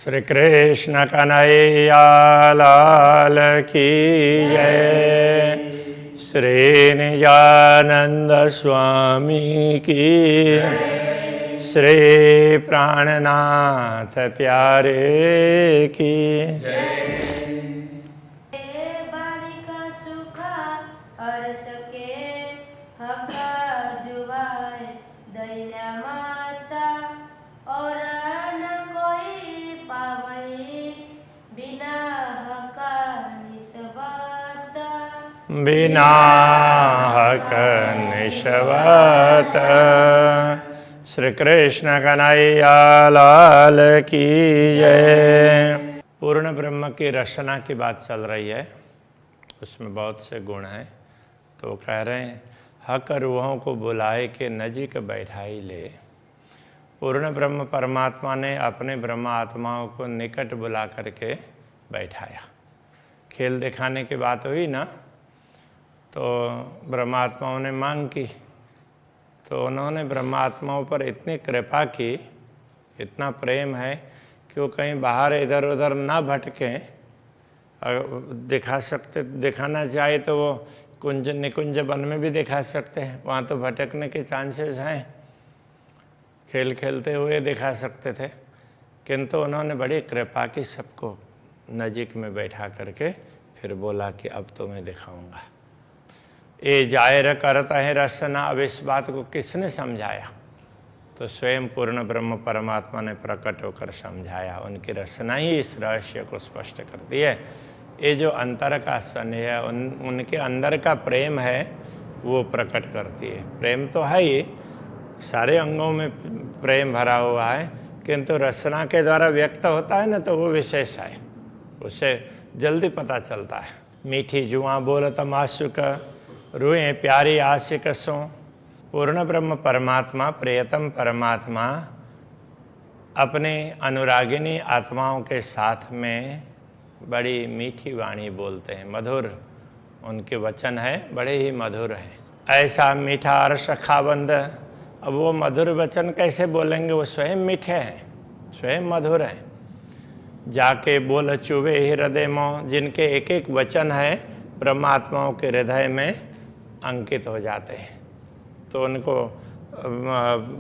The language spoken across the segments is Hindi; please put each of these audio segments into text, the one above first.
श्री कृष्ण कन्हैया लाल की जय। श्री निजानंद स्वामी की, श्री प्राणनाथ प्यारे की बालिका सुखा और सके हका जुवाए दैन्या माता और न कोई पावई बिना हका निस्वाता बिना हक निस्वार्थ। श्री कृष्ण कन्हैया लाल की जय। पूर्ण ब्रह्म की रचना की बात चल रही है, उसमें बहुत से गुण हैं। तो कह रहे हैं हक रूहों को बुलाए के नजीक बैठाई ले। पूर्ण ब्रह्म परमात्मा ने अपने ब्रह्म आत्माओं को निकट बुला करके बैठाया। खेल दिखाने की बात हुई ना, तो ब्रह्मात्माओं ने मांग की, तो उन्होंने ब्रह्मात्माओं पर इतनी कृपा की, इतना प्रेम है कि वो कहीं बाहर इधर उधर ना भटकें। दिखाना चाहे तो वो कुंज निकुंज वन में भी दिखा सकते हैं, वहाँ तो भटकने के चांसेस हैं, खेल खेलते हुए दिखा सकते थे। किंतु उन्होंने बड़ी कृपा की, सबको नजीक में बैठा करके फिर बोला कि अब तो मैं दिखाऊंगा। ये जाहिर करता है रचना। अब इस बात को किसने समझाया? तो स्वयं पूर्ण ब्रह्म परमात्मा ने प्रकट होकर समझाया। उनकी रचना ही इस रहस्य को स्पष्ट करती है। ये जो अंतर का स्नेह है, उनके अंदर का प्रेम है, वो प्रकट करती है। प्रेम तो है ही, सारे अंगों में प्रेम भरा हुआ है, किंतु रचना के द्वारा व्यक्त होता है ना, तो वो विशेष है, उसे जल्दी पता चलता है। मीठी जुआ बोलत मासुक रूए प्यारी आशिक सो। पूर्ण ब्रह्म परमात्मा, प्रियतम परमात्मा अपने अनुरागिनी आत्माओं के साथ में बड़ी मीठी वाणी बोलते हैं, मधुर उनके वचन है, बड़े ही मधुर हैं। ऐसा मीठा और सखाबंद। अब वो मधुर वचन कैसे बोलेंगे? वो स्वयं मीठे हैं, स्वयं मधुर हैं। जाके बोल चुबे हृदय मों, जिनके एक एक वचन है ब्रह्मात्माओं के हृदय में अंकित हो जाते हैं, तो उनको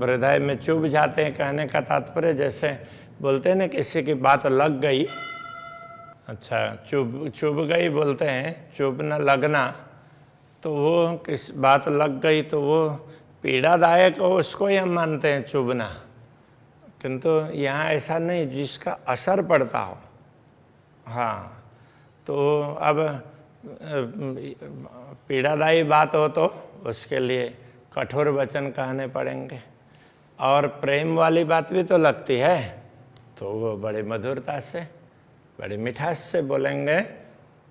हृदय में चुभ जाते हैं। कहने का तात्पर्य जैसे बोलते हैं ना, किसी की बात लग गई, अच्छा चुभ गई बोलते हैं, चुभ न लगना, तो वो किस बात लग गई तो वो पीड़ादायक हो, उसको ही हम मानते हैं चुभना। किंतु यहाँ ऐसा नहीं, जिसका असर पड़ता हो। हाँ, तो अब पीड़ादायी बात हो तो उसके लिए कठोर वचन कहने पड़ेंगे, और प्रेम वाली बात भी तो लगती है, तो वो बड़े मधुरता से, बड़े मिठास से बोलेंगे,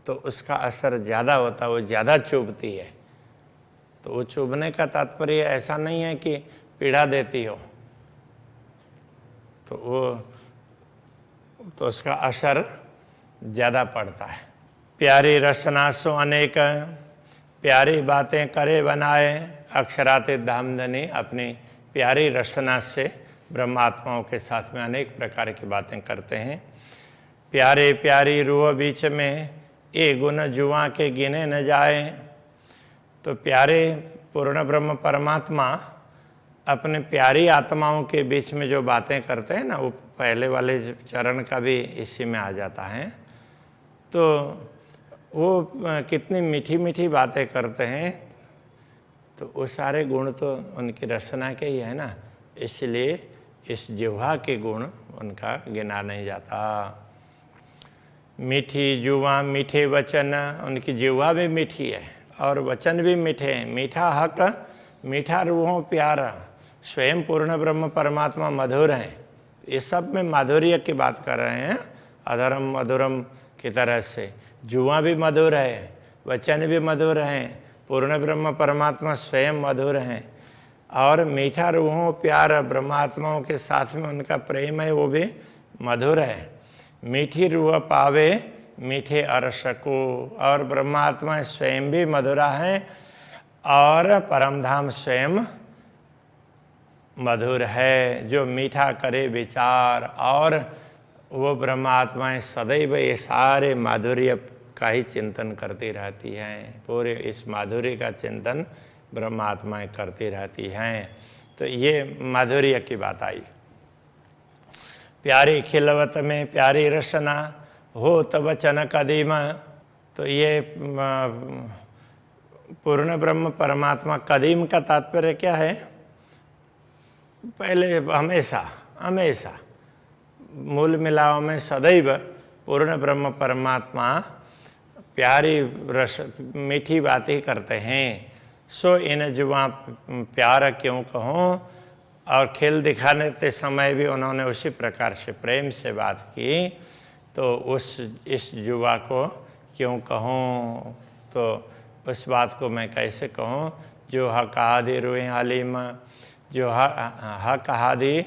तो उसका असर ज़्यादा होता है, वो ज़्यादा चुभती है। तो वो चुभने का तात्पर्य ऐसा नहीं है कि पीड़ा देती हो, तो वो तो उसका असर ज़्यादा पड़ता है। प्यारी रचना सो अनेक, प्यारी बातें करे बनाए अक्षराते धामधनी। अपनी प्यारी रचना से ब्रह्मात्माओं के साथ में अनेक प्रकार की बातें करते हैं। प्यारे प्यारी रूह बीच में ये गुण जुआ के गिने न जाए। तो प्यारे पूर्ण ब्रह्म परमात्मा अपने प्यारी आत्माओं के बीच में जो बातें करते हैं ना, वो पहले वाले चरण का भी इसी में आ जाता है। तो वो कितनी मीठी मीठी बातें करते हैं, तो वो सारे गुण तो उनकी रचना के ही है ना, इसलिए इस जिह्वा के गुण उनका गिना नहीं जाता। मीठी जुआ मीठे वचन, उनकी जिह्वा भी मीठी है और वचन भी मीठे हैं। मीठा हक, मीठा रूहों प्यारा। स्वयं पूर्ण ब्रह्म परमात्मा मधुर हैं। ये सब में माधुर्य की बात कर रहे हैं, अधरम मधुरम की तरह से। जुआ भी मधुर है, वचन भी मधुर हैं, पूर्ण ब्रह्म परमात्मा स्वयं मधुर हैं, और मीठा रूहों प्यार ब्रह्मात्माओं के साथ में उनका प्रेम है, वो भी मधुर है। मीठी रूह पावे मीठे अरस को, और ब्रह्मात्मा स्वयं भी मधुरा हैं और परमधाम स्वयं मधुर है, जो मीठा करे विचार और वो ब्रह्म आत्माएं सदैव ये सारे माधुर्य का ही चिंतन करती रहती हैं, पूरे इस माधुर्य का चिंतन ब्रह्म आत्माएं करती रहती हैं। तो ये माधुर्य की बात आई। प्यारी खिलवत में प्यारी रसना हो तब वचन कदीम। तो ये पूर्ण ब्रह्म परमात्मा, कदीम का तात्पर्य क्या है? पहले, हमेशा हमेशा, मूल मिलाव में सदैव पूर्ण ब्रह्म परमात्मा प्यारी रस मीठी बातें करते हैं। सो इन जुआ प्यार क्यों कहूँ। और खेल दिखाने के समय भी उन्होंने उसी प्रकार से प्रेम से बात की। तो इस जुआ को क्यों कहूँ, तो उस बात को मैं कैसे कहूँ जो हक हादी रुए हलीम, जो हक हादी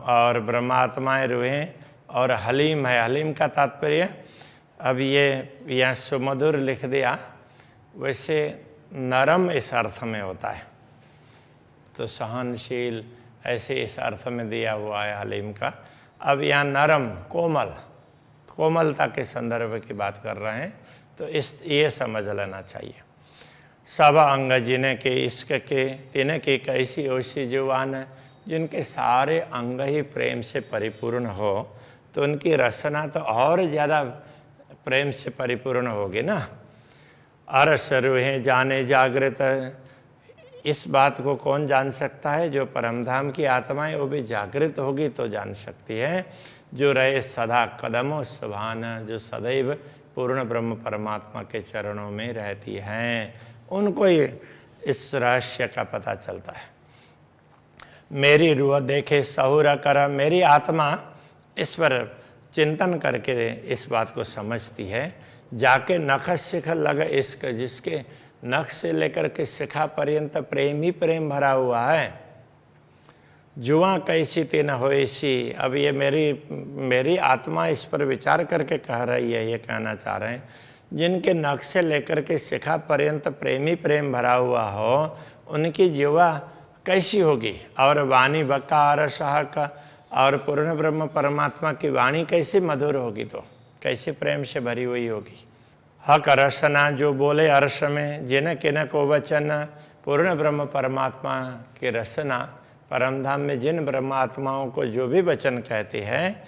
और ब्रह्मात्माएँ रुए और हलीम है। हलीम का तात्पर्य, अब ये यहाँ सुमधुर लिख दिया, वैसे नरम इस अर्थ में होता है, तो सहनशील ऐसे इस अर्थ में दिया हुआ है हलीम का। अब यहाँ नरम, कोमलता के संदर्भ की बात कर रहे हैं, तो ये समझ लेना चाहिए। सब अंग जिन्हें के इश्क के तिन्हें की कैसी ओसी जुबान है, जिनके सारे अंग ही प्रेम से परिपूर्ण हो, तो उनकी रचना तो और ज़्यादा प्रेम से परिपूर्ण होगी ना। अरस रूहें जाने जागृत, इस बात को कौन जान सकता है? जो परमधाम की आत्माएं वो भी जागृत होगी तो जान सकती है। जो रहे सदा कदमों सुभान, जो सदैव पूर्ण ब्रह्म परमात्मा के चरणों में रहती हैं, उनको ये इस रहस्य का पता चलता है। मेरी रूह देखे सहुरा कर, मेरी आत्मा इस पर चिंतन करके इस बात को समझती है। जाके नख शिख लग इश्क, जिसके नख से लेकर के शिखा पर्यंत प्रेम ही प्रेम भरा हुआ है। जुआ कैसी तीन होएसी, अब ये मेरी आत्मा इस पर विचार करके कह रही है, ये कहना चाह रहे हैं, जिनके नख से लेकर के शिखा पर्यंत प्रेम ही प्रेम भरा हुआ हो, उनकी जुआ कैसी होगी। और वाणी बकार सहक, और पूर्ण ब्रह्म परमात्मा की वाणी कैसी मधुर होगी, तो कैसे प्रेम से भरी हुई होगी। हक रसना, जो बोले अर्श में, जिन किन को वचन, पूर्ण ब्रह्म परमात्मा की रसना, परमधाम में जिन ब्रह्मात्माओं को जो भी वचन कहते हैं,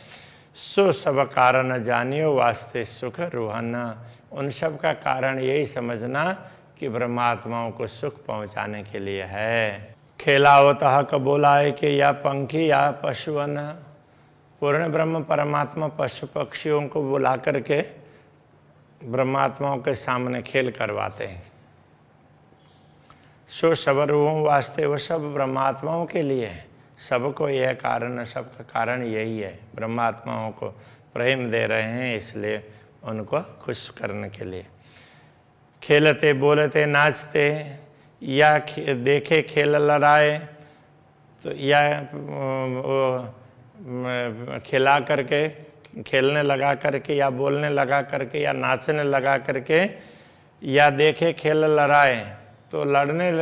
सो सब कारण जानियो वास्ते सुख रूहन, उन सब का कारण यही समझना कि ब्रह्मात्माओं को सुख पहुंचाने के लिए है। खेलावत हक बोलाए कि या पंखी या पशुअन, पूर्ण ब्रह्म परमात्मा पशु पक्षियों को बुला करके ब्रह्मात्माओं के सामने खेल करवाते हैं। सो सब रूहों वास्ते, वो सब ब्रह्मात्माओं के लिए है। सबको यह कारण, सबका कारण यही है, ब्रह्मात्माओं को प्रेम दे रहे हैं, इसलिए उनको खुश करने के लिए। खेलते बोलते नाचते, या देखे खेल लड़ाए, तो या खिला करके, खेलने लगा करके, या बोलने लगा करके, या नाचने लगा करके, या देखे खेल लड़ाए, तो लड़ने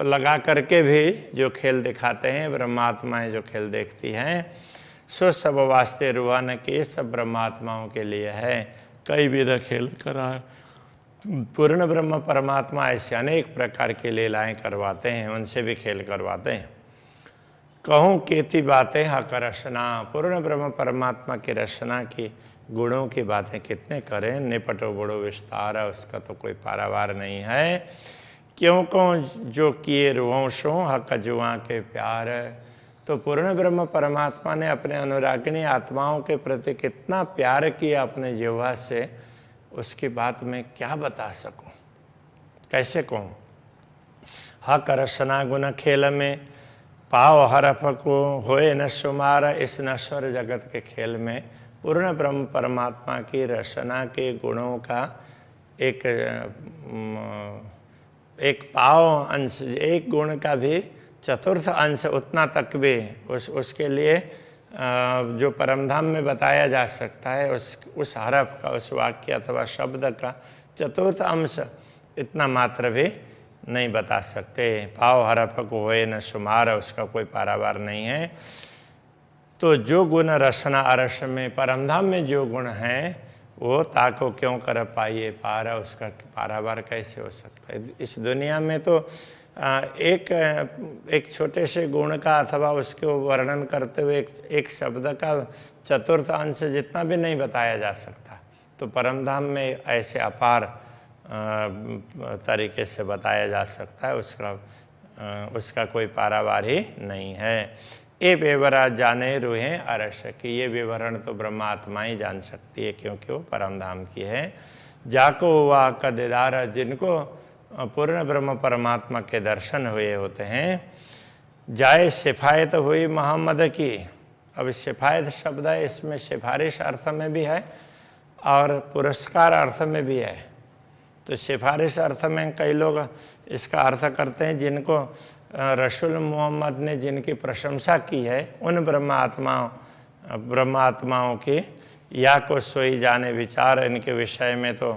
लगा करके भी जो खेल दिखाते हैं ब्रह्मात्माएं, जो खेल देखती हैं, सो सब वास्ते रूहान के सब ब्रह्मात्माओं के लिए है। कई विध खेल करा, पूर्ण ब्रह्म परमात्मा ऐसे अनेक प्रकार की लीलाएं करवाते हैं, उनसे भी खेल करवाते हैं। कहूँ केती बातें हक रचना, पूर्ण ब्रह्म परमात्मा की रचना की गुणों की बातें कितने करें, निपटो बड़ो विस्तार, उसका तो कोई पारावार नहीं है। क्यों को जो किए रुवंशों हक जुआ के प्यार, तो पूर्ण ब्रह्म परमात्मा ने अपने अनुरागिणी आत्माओं के प्रति कितना प्यार किया अपने जिह्वा से, उसकी बात मैं क्या बता सकूं, कैसे कहूँ। हक रचना गुण खेल में, पाव हरफ को होए न शुमार, इस नश्वर जगत के खेल में पूर्ण ब्रह्म परमात्मा की रचना के गुणों का एक पाव अंश, एक गुण का भी चतुर्थ अंश उतना तक भी उसके लिए जो परमधाम में बताया जा सकता है, उस हरफ का, उस वाक्य अथवा शब्द का चतुर्थ अंश इतना मात्र भी नहीं बता सकते। पाव हरफ को होए न शुमार, उसका कोई पारावार नहीं है। तो जो गुण रसना अरस में परमधाम में जो गुण हैं वो ताको क्यों कर पाइए पारा, उसका पारावार कैसे हो सकता है। इस दुनिया में तो एक छोटे से गुण का अथवा उसके वर्णन करते हुए एक शब्द का चतुर्थ अंश जितना भी नहीं बताया जा सकता। तो परमधाम में ऐसे अपार तरीके से बताया जा सकता है, उसका कोई पारावार ही नहीं है। ये विवरा जाने रूहें अरस की, ये विवरण तो ब्रह्मात्मा ही जान सकती है क्योंकि वो परमधाम की है। जाको हुआ का दीदार, जिनको पूर्ण ब्रह्म परमात्मा के दर्शन हुए होते हैं। जाए सिफायत हुई मोहम्मद की। अब सिफायत शब्द है, इसमें सिफारिश अर्थ में भी है और पुरस्कार अर्थ में भी है। तो सिफारिश अर्थ में कई लोग इसका अर्थ करते हैं जिनको रसूल मोहम्मद ने जिनकी प्रशंसा की है उन ब्रह्मात्माओं की, या को सोई जाने विचार, इनके विषय में तो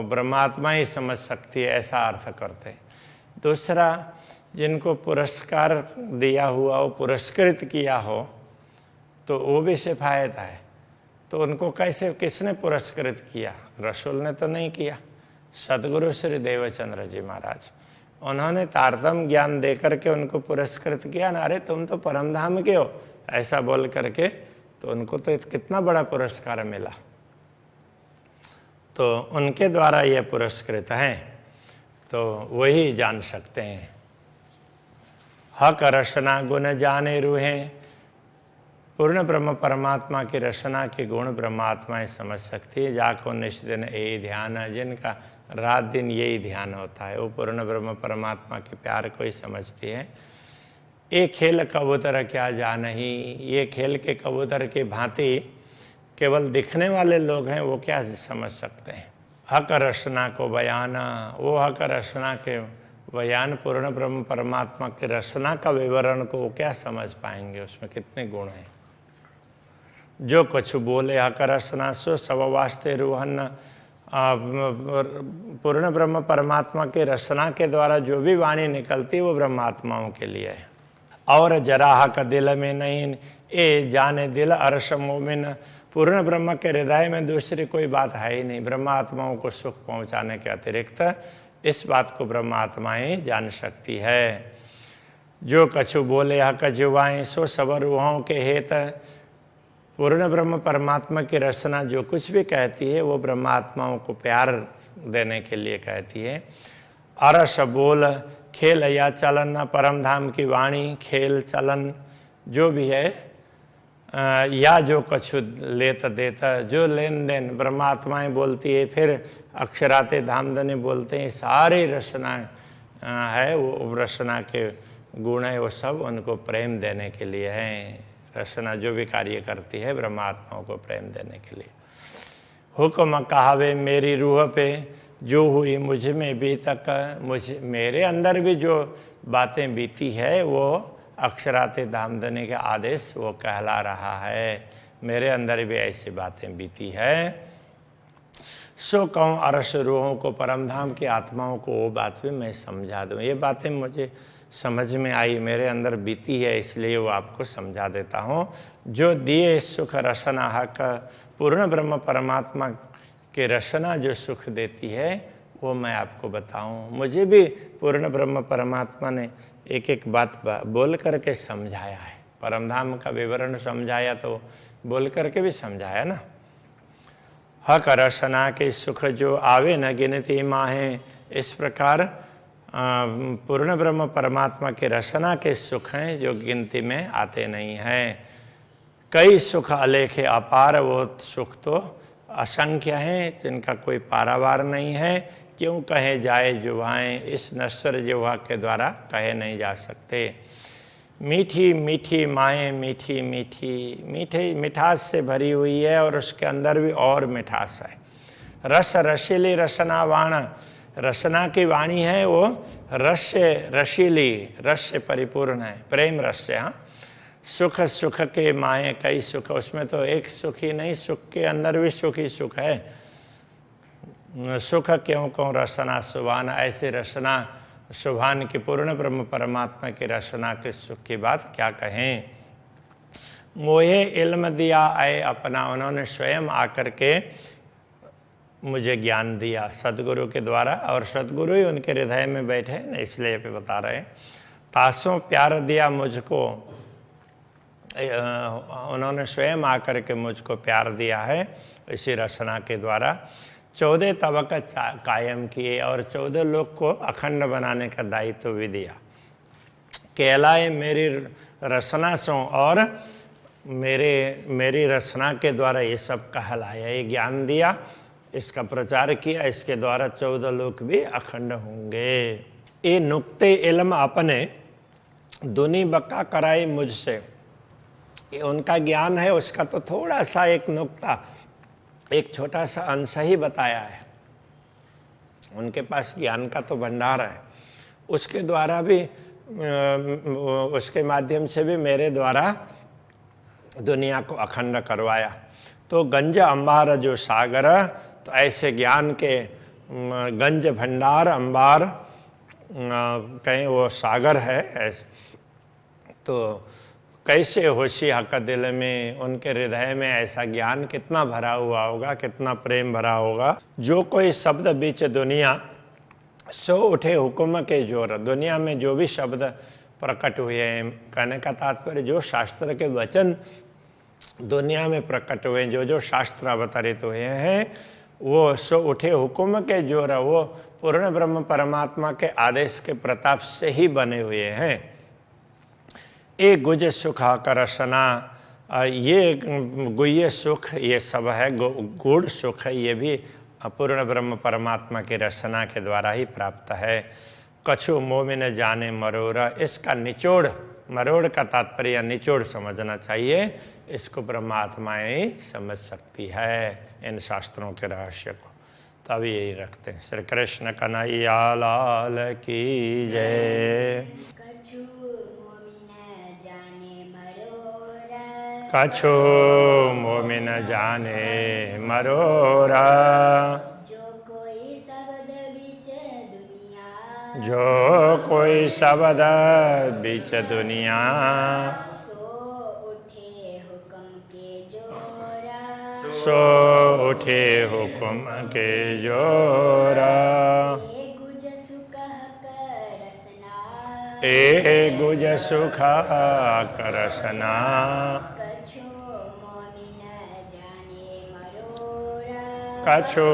ब्रह्मात्मा ही समझ सकती है, ऐसा अर्थ करते हैं। दूसरा, जिनको पुरस्कार दिया हुआ हो, पुरस्कृत किया हो, तो वो भी सिफायत है। तो उनको कैसे, किसने पुरस्कृत किया? रसूल ने तो नहीं किया, सदगुरु श्री देवचंद्र जी महाराज, उन्होंने तारतम्य ज्ञान देकर के उनको पुरस्कृत किया ना। अरे तुम तो परमधाम के हो, ऐसा बोल करके, तो उनको तो कितना बड़ा पुरस्कार मिला। तो उनके द्वारा ये पुरस्कृत हैं, तो वही जान सकते हैं। हक रसना गुण जाने रूहें, पूर्ण ब्रह्म परमात्मा की रचना के गुण ब्रह्मात्माएं समझ सकती है। जाको निष्दिन यही ध्यान है, जिनका रात दिन यही ध्यान होता है, वो पूर्ण ब्रह्म परमात्मा के प्यार को ही समझती है। ये खेल कबूतर क्या जान ही, ये खेल के कबूतर की भांति केवल दिखने वाले लोग हैं, वो क्या समझ सकते हैं। हक रचना को बयाना, वो हक रचना के बयान पूर्ण ब्रह्म परमात्मा की रचना का विवरण को वो क्या समझ पाएंगे, उसमें कितने गुण हैं। जो कुछ बोले हक रचना सो सब वास्ते रूहन, पूर्ण ब्रह्म परमात्मा के रचना के द्वारा जो भी वाणी निकलती वो ब्रह्मात्माओं के लिए है। और जरा हक दिल में नहीं, ए जाने दिल अरश मोमिन, पूर्ण ब्रह्म के हृदय में दूसरी कोई बात है ही नहीं ब्रह्मात्माओं को सुख पहुंचाने के अतिरिक्त। इस बात को ब्रह्मात्मा ही जान सकती है। जो कछु बोले हक जुबाएं सो सब रूहों के हेत, पूर्ण ब्रह्म परमात्मा की रचना जो कुछ भी कहती है वो ब्रह्मात्माओं को प्यार देने के लिए कहती है। अरस बोल खेल या चलन, परम धाम की वाणी खेल चलन जो भी है, या जो कुछ लेता देता, जो लेन देन ब्रह्मात्माएं बोलती है, फिर अक्षराते धामधनी बोलते हैं, सारी रचना है वो रचना के गुण है, वो सब उनको प्रेम देने के लिए हैं। रचना जो भी कार्य करती है ब्रह्मात्माओं को प्रेम देने के लिए। हुक्म कहावे मेरी रूह पे जो हुई मुझ में भी तक, मेरे अंदर भी जो बातें बीती है वो अक्षराते धामधनी के आदेश वो कहला रहा है। मेरे अंदर भी ऐसी बातें बीती है। सो कहूँ अरस रूहों को, परमधाम की आत्माओं को वो बात भी मैं समझा दूँ। ये बातें मुझे समझ में आई, मेरे अंदर बीती है, इसलिए वो आपको समझा देता हूँ। जो दिए सुख रसना हक, पूर्ण ब्रह्म परमात्मा के रचना जो सुख देती है वो मैं आपको बताऊँ। मुझे भी पूर्ण ब्रह्म परमात्मा ने एक एक बात बोल करके समझाया है। परमधाम का विवरण समझाया तो बोल करके भी समझाया ना। हक रचना के सुख जो आवे न गिनती माहें, इस प्रकार पूर्ण ब्रह्म परमात्मा के रचना के सुख हैं जो गिनती में आते नहीं हैं। कई सुख अलेखे अपार, वो सुख तो असंख्य हैं जिनका कोई पारावार नहीं है। क्यों कहे जाए जुबाएं, इस नश्वर जिह्वा के द्वारा कहे नहीं जा सकते। मीठी मीठी माएँ मीठी मीठी, मीठे मिठास से भरी हुई है और उसके अंदर भी और मिठास है। रस रसीली रसना वाण, रसना की वाणी है वो रस रसीली, रस से परिपूर्ण है, प्रेम रस से। हाँ, सुख सुख के माए कई सुख, उसमें तो एक सुख ही नहीं, सुख के अंदर भी सुख ही सुख है। सुख क्यों कहूँ रसना सुभान, ऐसे रसना सुभान की पूर्ण ब्रह्म परमात्मा की रचना के सुख की बात क्या कहें। मोहे इल्म दिया आए अपना, उन्होंने स्वयं आकर के मुझे ज्ञान दिया सदगुरु के द्वारा, और सदगुरु ही उनके हृदय में बैठे न, इसलिए पे बता रहे हैं। तासों प्यार दिया मुझको, उन्होंने स्वयं आकर के मुझको प्यार दिया है इसी रचना के द्वारा। 14 तबक कायम किए और 14 लोक को अखंड बनाने का दायित्व भी दिया। कहलाए मेरी रचना सो, और मेरी रचना के द्वारा ये सब कहलाया, ये ज्ञान दिया, इसका प्रचार किया, इसके द्वारा 14 लोक भी अखंड होंगे। ये नुक्ते इल्म अपने दुनी बक्का कराई मुझसे, ये उनका ज्ञान है, उसका तो थोड़ा सा एक नुक्ता, एक छोटा सा अंश ही बताया है। उनके पास ज्ञान का तो भंडार है, उसके द्वारा भी, उसके माध्यम से भी मेरे द्वारा दुनिया को अखंड करवाया। तो गंज अंबार जो सागर, तो ऐसे ज्ञान के गंज भंडार, अंबार कहीं वो सागर है ऐसे। तो कैसे होशिया का दिल में, उनके हृदय में ऐसा ज्ञान कितना भरा हुआ होगा, कितना प्रेम भरा होगा। जो कोई शब्द बीच दुनिया सो उठे हुक्म के जोर, दुनिया में जो भी शब्द प्रकट हुए हैं, कहने का तात्पर्य जो शास्त्र के वचन दुनिया में प्रकट हुए, जो शास्त्र अवतरित हुए हैं, वो सो उठे हुक्म के जोर, वो पूर्ण ब्रह्म परमात्मा के आदेश के प्रताप से ही बने हुए हैं। ए गुज सुखा करसना, ये गुह्य सुख ये सब है, गूढ़ सुख है, ये भी पूर्ण ब्रह्म परमात्मा की रचना के द्वारा ही प्राप्त है। कछु मोमिन जाने मरोरा, इसका निचोड़, मरोड़ का तात्पर्य निचोड़ समझना चाहिए, इसको ब्रह्मात्माएं ही समझ सकती है इन शास्त्रों के रहस्य को। तब यही रखते हैं। श्री कृष्ण कन्हैया लाल की जय। कछु मोमिन जाने मरोरा, कछु मोमिन जाने मरोरा, जो कोई शब्द बीच दुनिया, जो कोई शब्द बीच दुनिया, सो उठे हुक्म के जोरा, सो उठे हुक्म के जोरा। ए गुज सुख करसना, ए गुज सुख करसना, कछु मोमिन जाने मरोरा, कछु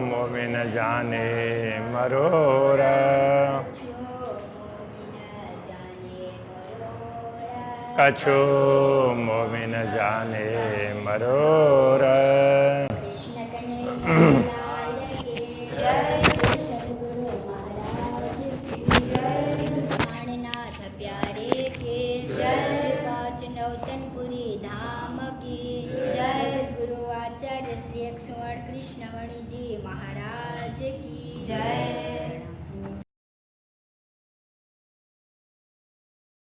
मोमिन जाने मरोरा, कछु मोमिन जाने मरोरा। कछु मोमिन जाने मरोरा। कृष्ण कन्हैया लाल की जय, सद्गुरु महाराज की जय, प्राणनाथ प्यारे के जय, श्री पाँच नौतनपुरी धाम की जय, जगतगुरु आचार्य श्री 108 कृष्णमणि जी महाराज की जय।